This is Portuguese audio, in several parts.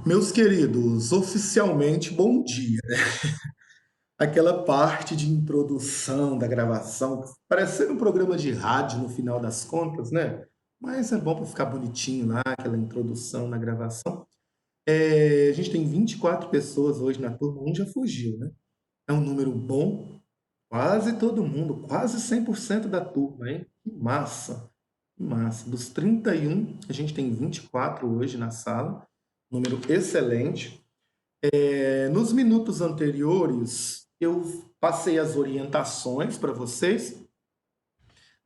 Meus queridos, oficialmente bom dia. Aquela parte de introdução da gravação, parecendo um programa de rádio no final das contas, né? Mas é bom para ficar bonitinho lá, aquela introdução na gravação. A gente tem 24 pessoas hoje na turma, um já fugiu, né? É um número bom, quase todo mundo, quase 100% da turma, hein? Que massa, que massa. Dos 31, a gente tem 24 hoje na sala, número excelente. Nos minutos anteriores, eu passei as orientações para vocês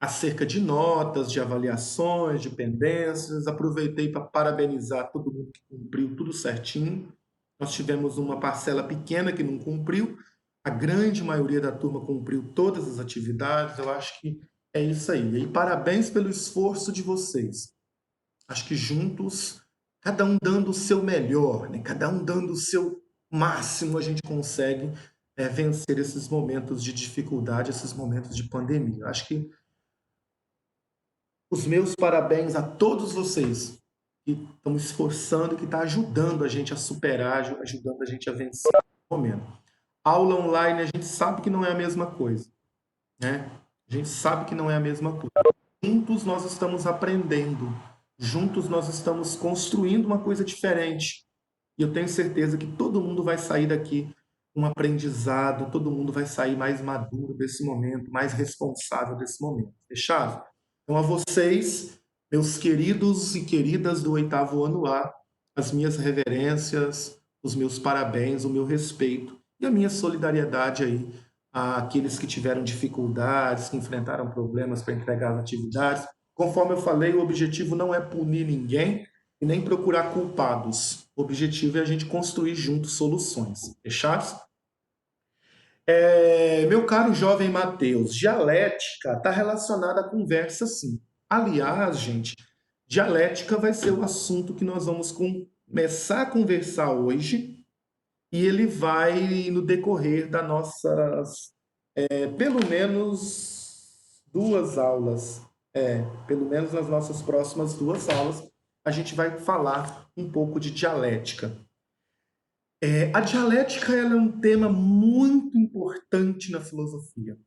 acerca de notas, de avaliações, de pendências. Aproveitei para parabenizar todo mundo que cumpriu tudo certinho. Nós tivemos uma parcela pequena que não cumpriu, a grande maioria da turma cumpriu todas as atividades. Eu acho que é isso aí. E parabéns pelo esforço de vocês. Acho que juntos, cada um dando o seu melhor, né? Cada um dando o seu máximo, a gente consegue vencer esses momentos de dificuldade, esses momentos de pandemia. Acho que os meus parabéns a todos vocês que estão esforçando, que estão ajudando a gente a superar, ajudando a gente a vencer o momento. Aula online, a gente sabe que não é a mesma coisa, né? A gente sabe que não é a mesma coisa. Juntos nós estamos aprendendo, juntos nós estamos construindo uma coisa diferente. E eu tenho certeza que todo mundo vai sair daqui com um aprendizado, todo mundo vai sair mais maduro desse momento, mais responsável desse momento. Fechado? Então, a vocês, meus queridos e queridas do oitavo ano A, as minhas reverências, os meus parabéns, o meu respeito e a minha solidariedade aí àqueles que tiveram dificuldades, que enfrentaram problemas para entregar as atividades. Conforme eu falei, o objetivo não é punir ninguém, e nem procurar culpados. O objetivo é a gente construir juntos soluções. Fechados? Meu caro jovem Matheus, dialética está relacionada à conversa, sim. Aliás, gente, dialética vai ser o assunto que nós vamos começar a conversar hoje e ele vai no decorrer das nossas, pelo menos duas aulas, pelo menos nas nossas próximas duas aulas, a gente vai falar um pouco de dialética. A dialética ela é um tema muito importante na filosofia.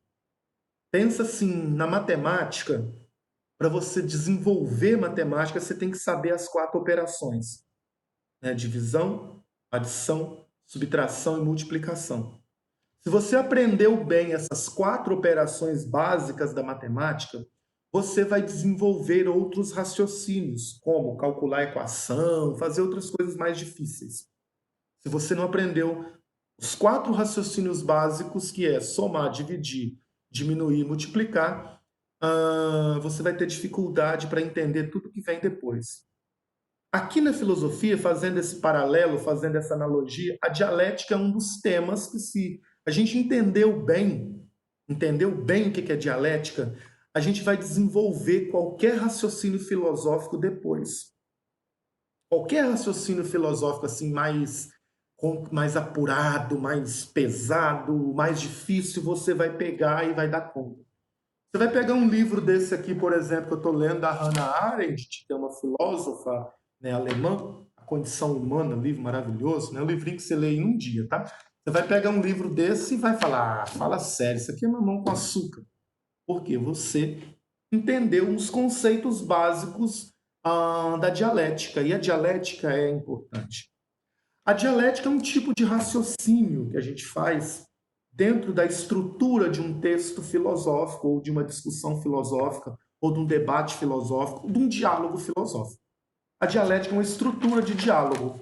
Pensa assim, na matemática, para você desenvolver matemática, você tem que saber as quatro operações, né? Divisão, adição, subtração e multiplicação. Se você aprendeu bem essas quatro operações básicas da matemática, você vai desenvolver outros raciocínios, como calcular a equação, fazer outras coisas mais difíceis. Se você não aprendeu os quatro raciocínios básicos, que é somar, dividir, diminuir e multiplicar, você vai ter dificuldade para entender tudo que vem depois. Aqui na filosofia, fazendo esse paralelo, fazendo essa analogia, a dialética é um dos temas que, se a gente entendeu bem o que é dialética, a gente vai desenvolver qualquer raciocínio filosófico depois. Qualquer raciocínio filosófico assim mais apurado, mais pesado, mais difícil, você vai pegar e vai dar conta. Você vai pegar um livro desse aqui, por exemplo, que eu estou lendo, da Hannah Arendt, que é uma filósofa, né, alemã, A Condição Humana, um livro maravilhoso, né, um livrinho que você lê em um dia, tá? Você vai pegar um livro desse e vai falar, fala sério, isso aqui é mamão com açúcar. Porque você entendeu os conceitos básicos da dialética, e a dialética é importante. A dialética é um tipo de raciocínio que a gente faz dentro da estrutura de um texto filosófico, ou de uma discussão filosófica, ou de um debate filosófico, ou de um diálogo filosófico. A dialética é uma estrutura de diálogo,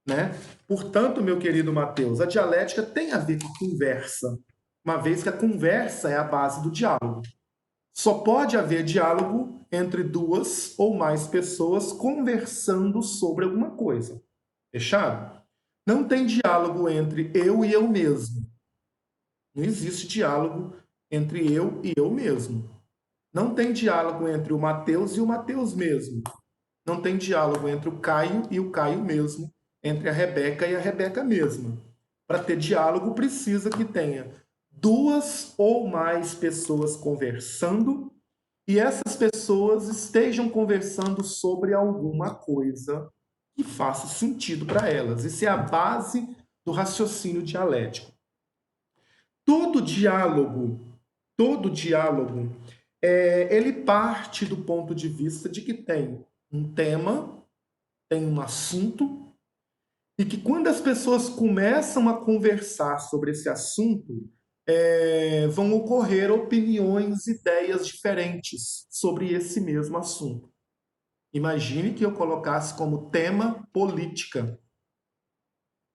né? Portanto, meu querido Matheus, a dialética tem a ver com a conversa, uma vez que a conversa é a base do diálogo. Só pode haver diálogo entre duas ou mais pessoas conversando sobre alguma coisa. Fechado? Não tem diálogo entre eu e eu mesmo. Não existe diálogo entre eu e eu mesmo. Não tem diálogo entre o Mateus e o Mateus mesmo. Não tem diálogo entre o Caio e o Caio mesmo. Entre a Rebeca e a Rebeca mesma. Para ter diálogo, precisa que tenha duas ou mais pessoas conversando e essas pessoas estejam conversando sobre alguma coisa que faça sentido para elas. Isso é a base do raciocínio dialético. Todo diálogo, ele parte do ponto de vista de que tem um tema, tem um assunto, e que quando as pessoas começam a conversar sobre esse assunto, vão ocorrer opiniões, ideias diferentes sobre esse mesmo assunto. Imagine que eu colocasse como tema política.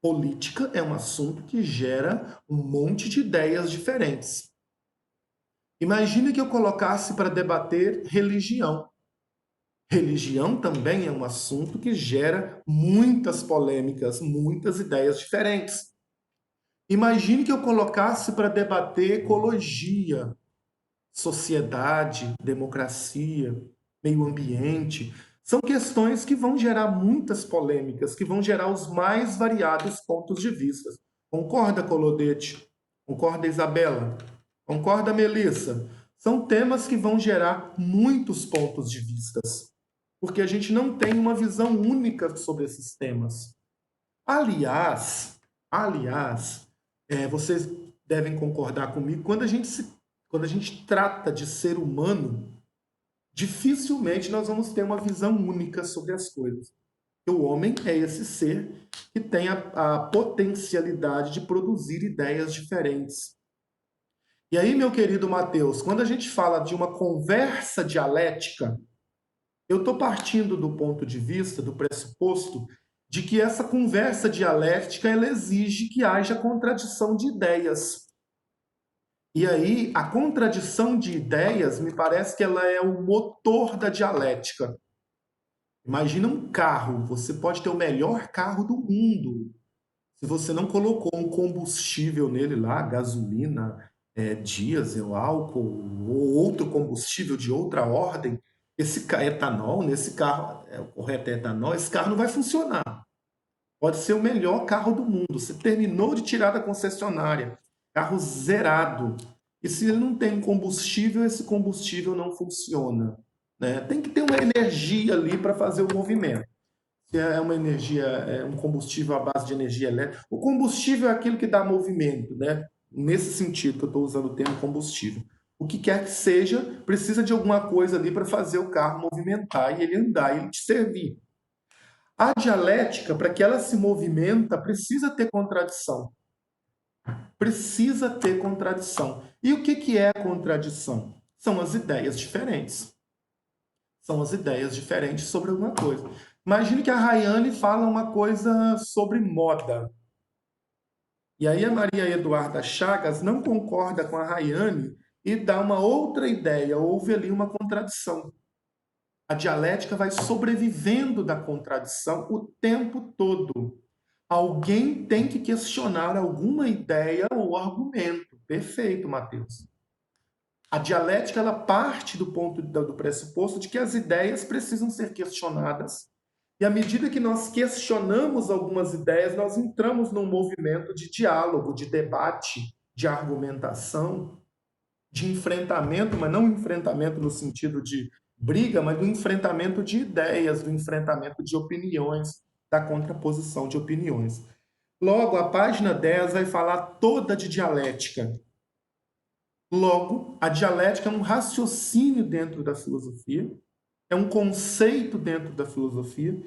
Política é um assunto que gera um monte de ideias diferentes. Imagine que eu colocasse para debater religião. Religião também é um assunto que gera muitas polêmicas, muitas ideias diferentes. Imagine que eu colocasse para debater ecologia, sociedade, democracia, meio ambiente. São questões que vão gerar muitas polêmicas, que vão gerar os mais variados pontos de vista. Concorda, Colodete? Concorda, Isabela? Concorda, Melissa? São temas que vão gerar muitos pontos de vista, porque a gente não tem uma visão única sobre esses temas. Aliás, vocês devem concordar comigo, quando a gente trata de ser humano, dificilmente nós vamos ter uma visão única sobre as coisas. O homem é esse ser que tem a potencialidade de produzir ideias diferentes. E aí, meu querido Mateus, quando a gente fala de uma conversa dialética, eu estou partindo do ponto de vista, do pressuposto, de que essa conversa dialética ela exige que haja contradição de ideias. E aí, a contradição de ideias, me parece que ela é o motor da dialética. Imagina um carro, você pode ter o melhor carro do mundo. Se você não colocou um combustível nele lá, gasolina, diesel, álcool, ou outro combustível de outra ordem, etanol, nesse carro, o correto é etanol, esse carro não vai funcionar. Pode ser o melhor carro do mundo. Você terminou de tirar da concessionária, carro zerado. E se ele não tem combustível, esse combustível não funciona. Né? Tem que ter uma energia ali para fazer o movimento. Se é uma energia, um combustível à base de energia elétrica. O combustível é aquilo que dá movimento, né? Nesse sentido que eu estou usando o termo combustível. O que quer que seja, precisa de alguma coisa ali para fazer o carro movimentar e ele andar e ele te servir. A dialética, para que ela se movimenta, precisa ter contradição. Precisa ter contradição. E o que é contradição? São as ideias diferentes. São as ideias diferentes sobre alguma coisa. Imagine que a Rayane fala uma coisa sobre moda. E aí a Maria Eduarda Chagas não concorda com a Rayane e dá uma outra ideia. Houve ali uma contradição. A dialética vai sobrevivendo da contradição o tempo todo. Alguém tem que questionar alguma ideia ou argumento. Perfeito, Matheus. A dialética ela parte do pressuposto de que as ideias precisam ser questionadas. E à medida que nós questionamos algumas ideias, nós entramos num movimento de diálogo, de debate, de argumentação, de enfrentamento, mas não enfrentamento no sentido de briga, mas do enfrentamento de ideias, do enfrentamento de opiniões, da contraposição de opiniões. Logo, a página 10 vai falar toda de dialética. Logo, a dialética é um raciocínio dentro da filosofia, é um conceito dentro da filosofia,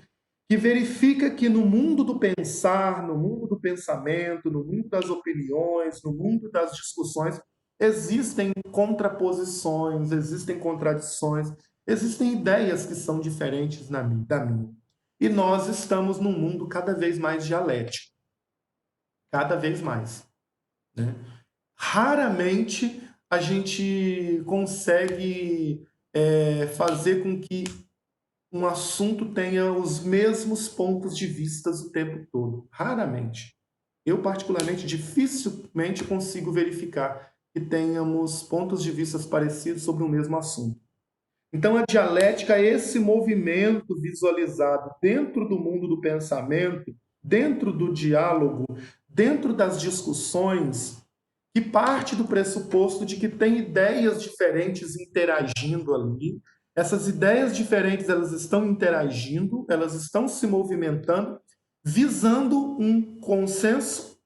que verifica que no mundo do pensar, no mundo do pensamento, no mundo das opiniões, no mundo das discussões, existem contraposições, existem contradições, existem ideias que são diferentes da minha. E nós estamos num mundo cada vez mais dialético. Cada vez mais. Né? Raramente a gente consegue fazer com que um assunto tenha os mesmos pontos de vista o tempo todo. Raramente. Eu, particularmente, dificilmente consigo verificar que tenhamos pontos de vista parecidos sobre o mesmo assunto. Então, a dialética é esse movimento visualizado dentro do mundo do pensamento, dentro do diálogo, dentro das discussões, que parte do pressuposto de que tem ideias diferentes interagindo ali. Essas ideias diferentes, elas estão interagindo, elas estão se movimentando, visando um consenso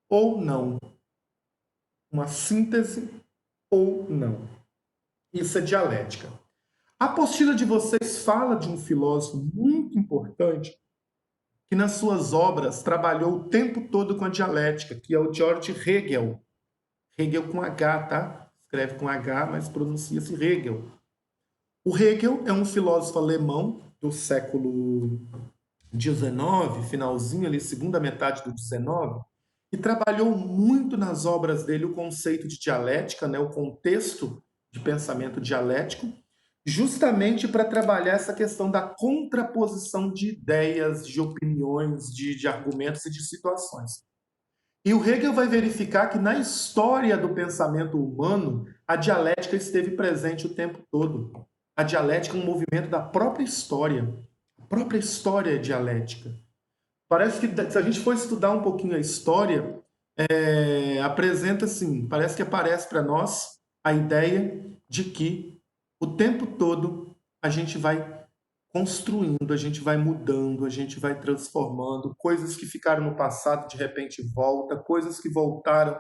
ou não, uma síntese ou não. Isso é dialética. A apostila de vocês fala de um filósofo muito importante que nas suas obras trabalhou o tempo todo com a dialética, que é o George Hegel. Hegel com H, tá? Escreve com H, mas pronuncia-se Hegel. O Hegel é um filósofo alemão do século XIX, finalzinho ali, segunda metade do XIX, e trabalhou muito nas obras dele o conceito de dialética, né, o contexto de pensamento dialético, justamente para trabalhar essa questão da contraposição de ideias, de opiniões, de argumentos e de situações. E o Hegel vai verificar que na história do pensamento humano, a dialética esteve presente o tempo todo. A dialética é um movimento da própria história. A própria história é dialética. Parece que, se a gente for estudar um pouquinho a história, apresenta assim, parece que aparece para nós a ideia de que o tempo todo a gente vai construindo, a gente vai mudando, a gente vai transformando, coisas que ficaram no passado de repente volta, coisas que voltaram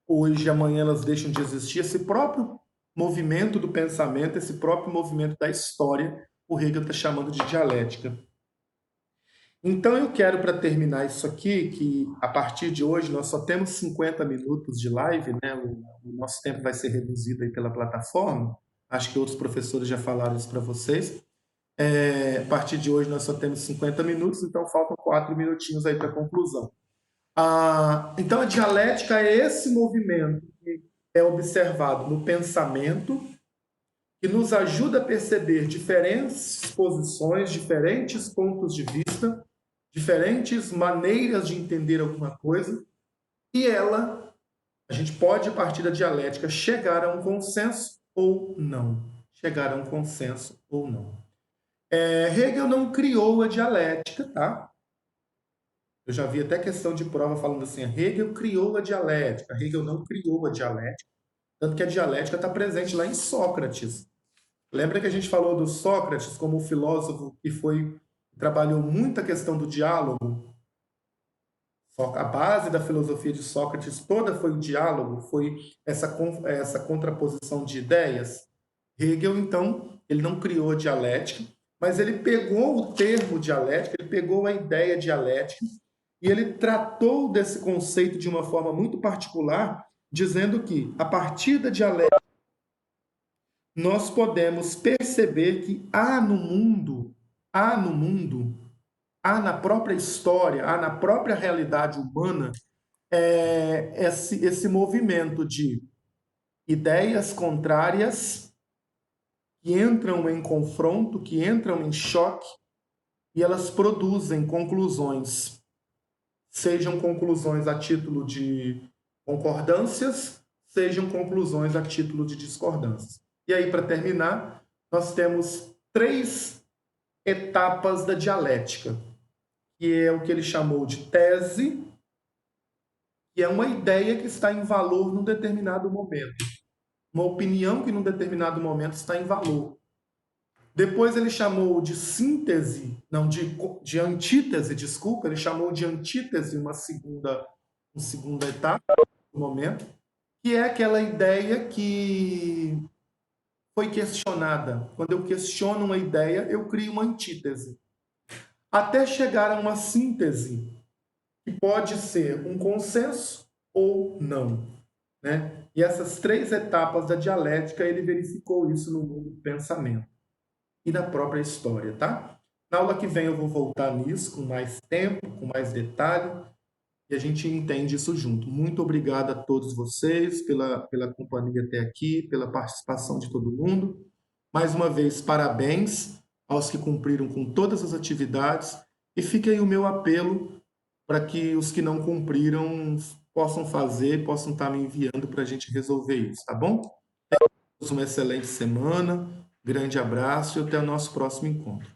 hoje, amanhã elas deixam de existir. Esse próprio movimento do pensamento, esse próprio movimento da história, o Hegel está chamando de dialética. Então eu quero, para terminar isso aqui, que a partir de hoje nós só temos 50 minutos de live, né? O nosso tempo vai ser reduzido aí pela plataforma. Acho que outros professores já falaram isso para vocês. A partir de hoje nós só temos 50 minutos, então faltam 4 minutinhos aí para a conclusão. Então a dialética é esse movimento que é observado no pensamento, que nos ajuda a perceber diferentes posições, diferentes pontos de vista, diferentes maneiras de entender alguma coisa, e a gente pode, a partir da dialética, chegar a um consenso ou não. Chegar a um consenso ou não. Hegel não criou a dialética, tá? Eu já vi até questão de prova falando assim, Hegel criou a dialética. Hegel não criou a dialética, tanto que a dialética está presente lá em Sócrates. Lembra que a gente falou do Sócrates como um filósofo que trabalhou muito a questão do diálogo? A base da filosofia de Sócrates toda foi o diálogo, foi essa contraposição de ideias. Hegel, então, ele não criou a dialética, mas ele pegou o termo dialética, ele pegou a ideia dialética e ele tratou desse conceito de uma forma muito particular, dizendo que, a partir da dialética, nós podemos perceber que há no mundo, há na própria história, há na própria realidade humana, esse movimento de ideias contrárias que entram em confronto, que entram em choque, e elas produzem conclusões, sejam conclusões a título de concordâncias, sejam conclusões a título de discordâncias. E aí, para terminar, nós temos 3 etapas da dialética, que é o que ele chamou de tese, que é uma ideia que está em valor num determinado momento, uma opinião que num determinado momento está em valor. Depois ele chamou de síntese, não, de antítese, desculpa, ele chamou de antítese uma segunda etapa, um momento, que é aquela ideia que foi questionada. Quando eu questiono uma ideia, eu crio uma antítese. Até chegar a uma síntese, que pode ser um consenso ou não, né? E essas 3 etapas da dialética, ele verificou isso no mundo do pensamento e da própria história, tá? Na aula que vem eu vou voltar nisso com mais tempo, com mais detalhe, e a gente entende isso junto. Muito obrigado a todos vocês pela companhia até aqui, pela participação de todo mundo. Mais uma vez, parabéns aos que cumpriram com todas as atividades, e fica aí o meu apelo para que os que não cumpriram possam fazer, possam estar me enviando para a gente resolver isso, tá bom? Uma excelente semana, grande abraço e até o nosso próximo encontro.